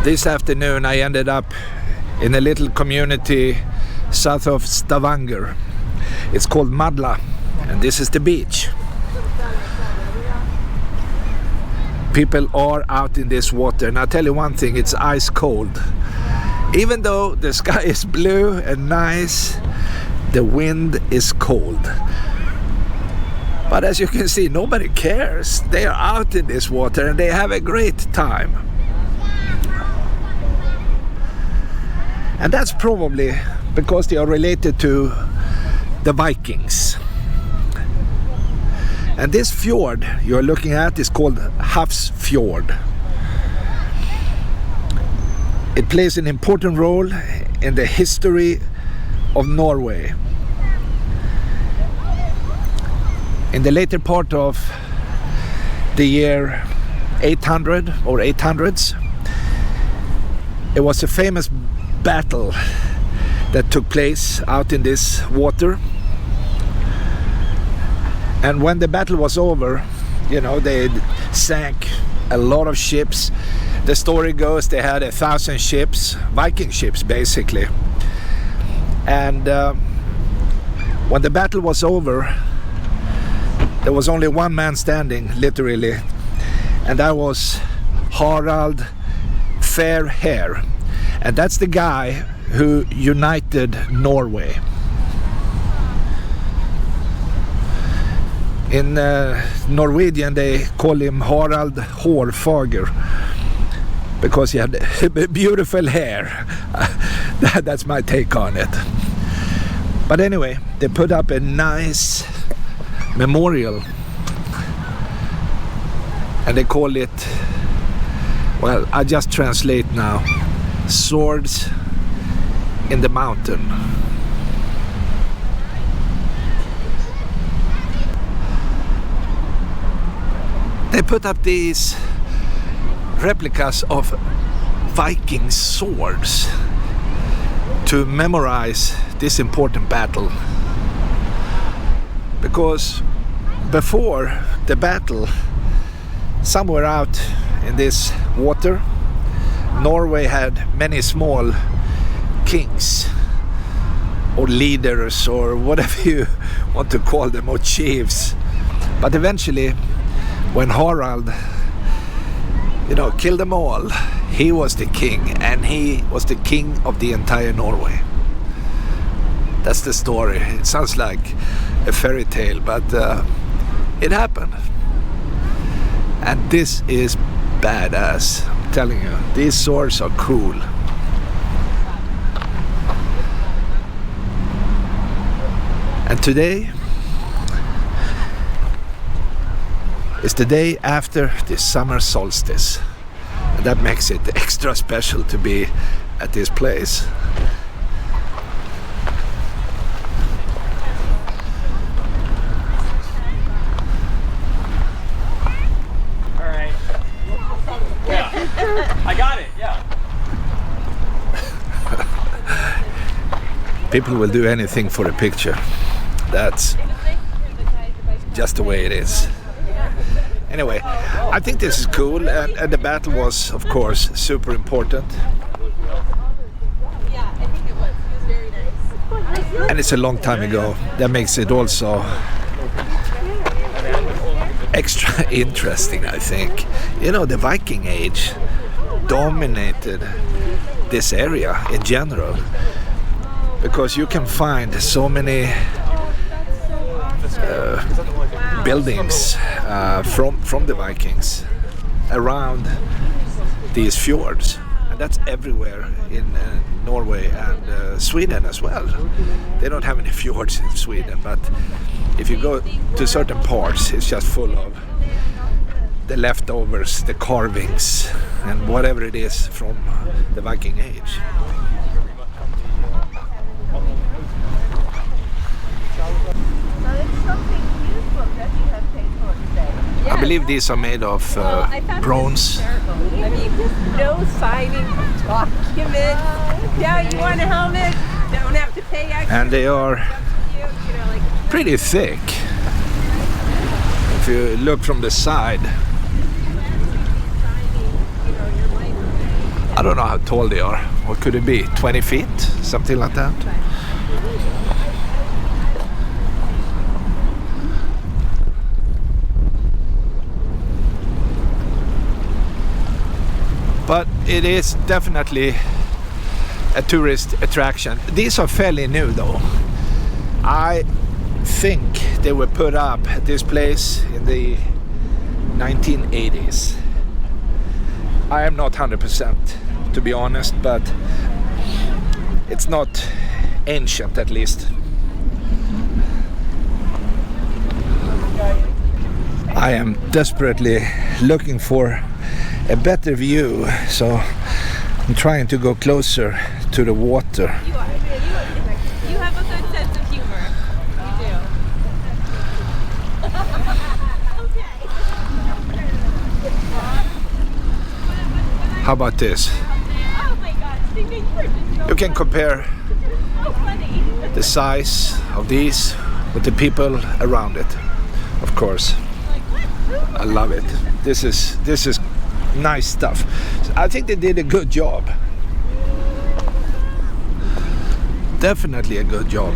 This afternoon I ended up in a little community south of Stavanger. It's called Madla, and this is the beach. People are out in this water, and I'll tell you one thing, it's ice cold. Even though the sky is blue and nice, the wind is cold. But as you can see, nobody cares. They are out in this water and they have a great time. And that's probably because they are related to the Vikings. And this fjord you're looking at is called Hafrsfjord. It plays an important role in the history of Norway. In the later part of the year 800 or 800s, it was a famous battle that took place out in this water. And when the battle was over, you know, they sank a lot of ships. The story goes they had 1,000 ships, Viking ships basically. And when the battle was over, there was only one man standing, literally, and that was Harald Fairhair. And that's the guy who united Norway. In Norwegian they call him Harald Fairhair because he had beautiful hair. That's my take on it. But anyway, they put up a nice memorial and they call it, well, I just translate now, Swords in the Mountain. They put up these replicas of Viking swords to memorize this important battle. Because before the battle, somewhere out in this water, Norway had many small kings or leaders or whatever you want to call them, or chiefs. But eventually, when Harald, you know, killed them all, he was the king, and he was the king of the entire Norway. That's the story. It sounds like a fairy tale, but it happened. And this is badass, I'm telling you. These swords are cool. And today is the day after the summer solstice. And that makes it extra special to be at this place. I got it, yeah. People will do anything for a picture. That's just the way it is. Anyway, I think this is cool, and the battle was, of course, super important. And it's a long time ago. That makes it also extra interesting, I think. You know, the Viking Age dominated this area in general, because you can find so many buildings from the Vikings around these fjords, and that's everywhere in Norway and Sweden as well. They don't have any fjords in Sweden, but if you go to certain parts, it's just full of the leftovers, the carvings, and whatever it is from the Viking Age. I believe these are made of bronze. I mean, no signing documents. Yeah, you want a helmet? Don't have to pay extra. And they are pretty thick. If you look from the side, I don't know how tall they are. What could it be? 20 feet? Something like that. But it is definitely a tourist attraction. These are fairly new though. I think they were put up at this place in the 1980s. I am not 100% to be honest, but it's not ancient at least. I am desperately looking for a better view, so I'm trying to go closer to the water. You are. You have a good sense of humor. You do. How about this? Oh my God. You can compare the size of these with the people around it. Of course. I love it. This is nice stuff. I think they did a good job. Definitely a good job.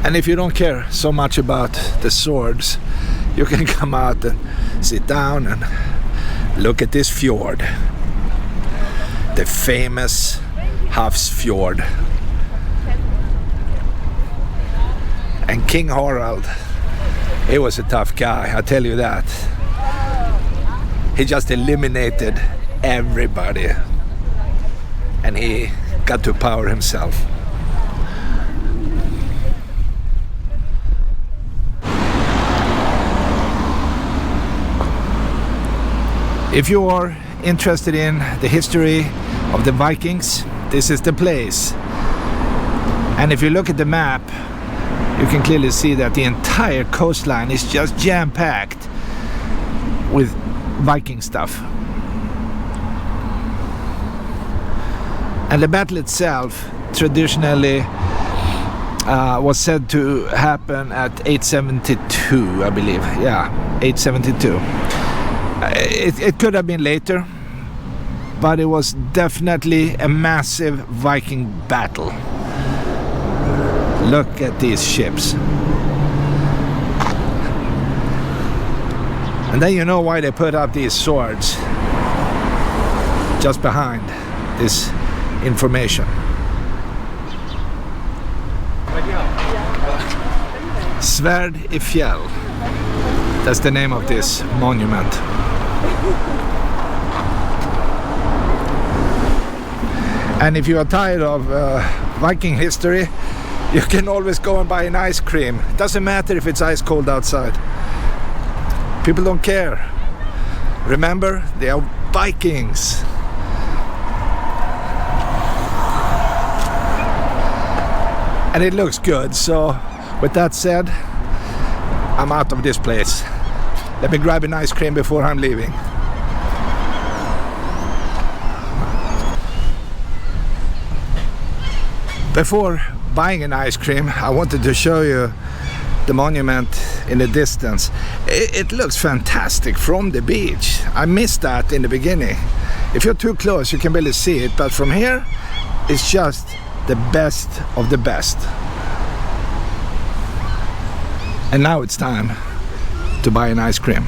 And if you don't care so much about the swords, you can come out and sit down and look at this fjord. The famous Hafrsfjord. And King Harald, he was a tough guy, I tell you that. He just eliminated everybody. And he got to power himself. If you are interested in the history of the Vikings, this is the place. And if you look at the map, you can clearly see that the entire coastline is just jam-packed with Viking stuff. And the battle itself traditionally was said to happen at 872, I believe. Yeah, 872. It could have been later, but it was definitely a massive Viking battle. Look at these ships. And then you know why they put up these swords just behind this information. Svärd i fjäll. That's the name of this monument. And if you are tired of Viking history, you can always go and buy an ice cream. It doesn't matter if it's ice cold outside. People don't care. Remember, they are Vikings. And it looks good, so with that said, I'm out of this place. Let me grab an ice cream before I'm leaving. Before buying an ice cream, I wanted to show you the monument in the distance. It looks fantastic from the beach. I missed that in the beginning. If you're too close, you can barely see it, but from here, it's just the best of the best. And now it's time to buy an ice cream.